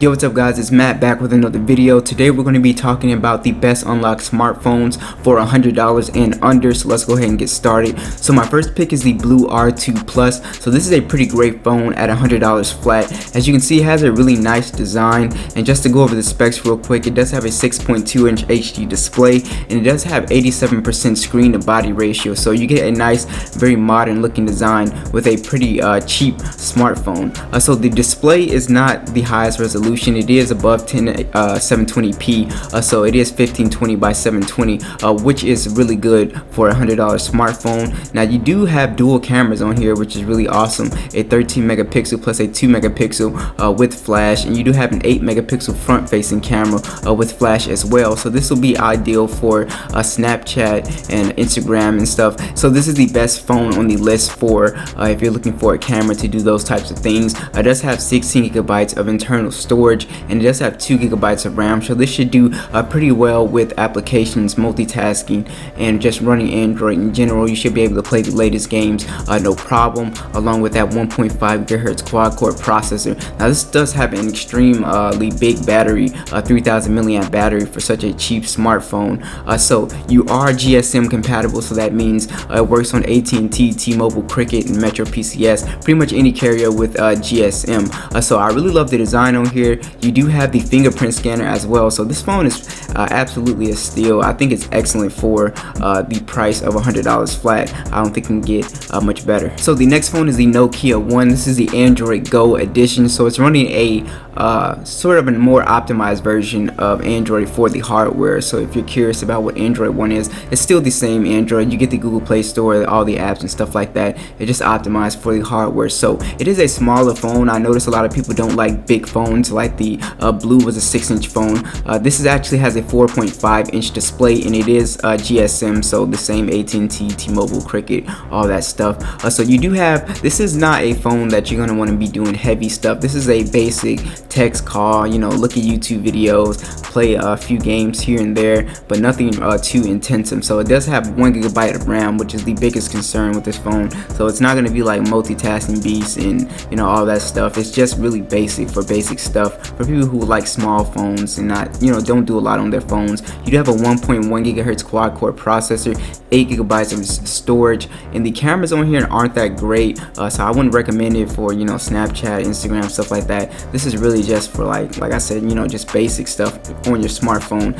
Yo, what's up guys, it's Matt back with another video. Today we're going to be talking about the best unlocked smartphones for $100 and under, so let's go ahead and get started. So my first pick is the Blue R2 Plus. So this is a pretty great phone at $100 flat. As you can see, it has a really nice design, and just to go over the specs real quick, it does have a 6.2-inch HD display, and it does have 87% screen to body ratio, so you get a nice, very modern looking design with a pretty cheap smartphone. So the display is not the highest resolution. It is above 720p, so it is 1520 by 720, which is really good for a $100 smartphone. Now you do have dual cameras on here, which is really awesome. A 13 megapixel plus a 2 megapixel with flash, and you do have an 8 megapixel front facing camera with flash as well. So this will be ideal for Snapchat and Instagram and stuff. So this is the best phone on the list for if you're looking for a camera to do those types of things. It does have 16 gigabytes of internal storage, and it does have 2 gigabytes of RAM, so this should do pretty well with applications, multitasking, and just running Android in general. You should be able to play the latest games no problem, along with that 1.5 gigahertz quad core processor. Now this does have an extremely big battery, 3000 milliamp battery for such a cheap smartphone. So you are GSM compatible, so that means it works on AT&T, T-Mobile, Cricket, and Metro PCS, pretty much any carrier with GSM. So I really love the design on here. You do have the fingerprint scanner as well, so this phone is absolutely a steal. I think it's excellent for the price of $100 flat. I don't think it can get much better. So the next phone is the Nokia One. This is the Android Go edition, so it's running a sort of a more optimized version of Android for the hardware. So if you're curious about what Android One is, it's still the same Android. You get the Google Play Store, all the apps and stuff like that. It's just optimized for the hardware. So it is a smaller phone. I notice a lot of people don't like big phones, like the Blue was a 6-inch phone. This actually has a 4.5-inch display, and it is GSM, so the same AT&T, T-Mobile, Cricket, all that stuff. So you do have, this is not a phone that you're going to want to be doing heavy stuff. This is a basic text call, you know, look at YouTube videos, play a few games here and there, but nothing too intensive. So it does have 1 gigabyte of RAM, which is the biggest concern with this phone. So it's not going to be like multitasking beast and, you know, all that stuff. It's just really basic for basic stuff for people who like small phones and not, you know, don't do a lot on their phones. You do have a 1.1 gigahertz quad core processor, 8 gigabytes of storage, and the cameras on here aren't that great, so I wouldn't recommend it for, you know, Snapchat, Instagram, stuff like that. This is really just for like I said, you know, just basic stuff on your smartphone.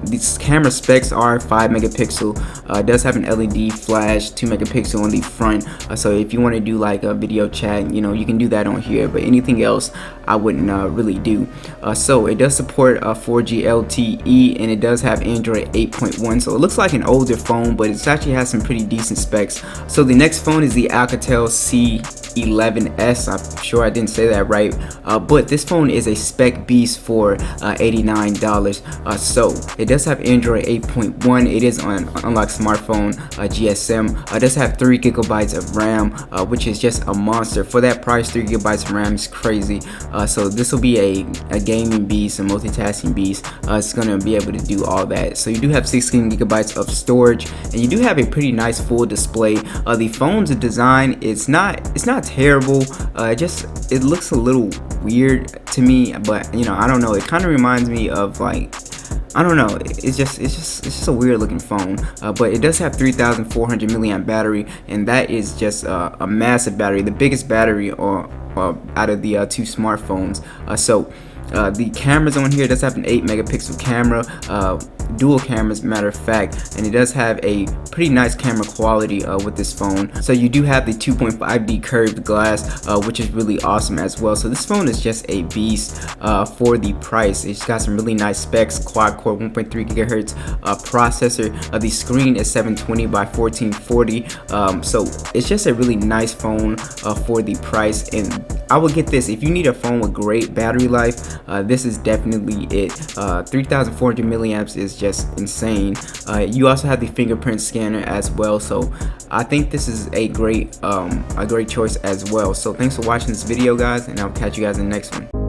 These camera specs are 5 megapixel. It does have an LED flash, 2 megapixel on the front, so if you want to do like a video chat, you know, you can do that on here, but anything else I wouldn't really do. So it does support 4G LTE, and it does have Android 8.1, so it looks like an older phone, but it actually has some pretty decent specs. So the next phone is the Alcatel C11S. I'm sure I didn't say that right, but this phone is a spec beast for $89. So it does have Android 8.1. It is on unlocked smartphone GSM. It does have 3 gigabytes of RAM, which is just a monster for that price. 3 gigabytes of RAM is crazy. So this will be a gaming beast, a multitasking beast. It's gonna be able to do all that. So you do have 16 gigabytes of storage, and you do have a pretty nice full display. The phone's design, it's not terrible. It looks a little weird to me, but you know, I don't know. It kind of reminds me of like, I don't know, it's just a weird looking phone, but it does have 3400 milliamp battery, and that is just a massive battery, the biggest battery out of the two smartphones. So the cameras on here does have an 8 megapixel camera, dual cameras, matter of fact, and it does have a pretty nice camera quality with this phone. So you do have the 2.5D curved glass, which is really awesome as well. So this phone is just a beast for the price. It's got some really nice specs, quad core 1.3 gigahertz processor. The screen is 720 by 1440, so it's just a really nice phone for the price. And I would get this if you need a phone with great battery life. This is definitely it. 3400 milliamps is just insane. You also have the fingerprint scanner as well, so I think this is a great choice as well. So thanks for watching this video, guys, and I'll catch you guys in the next one.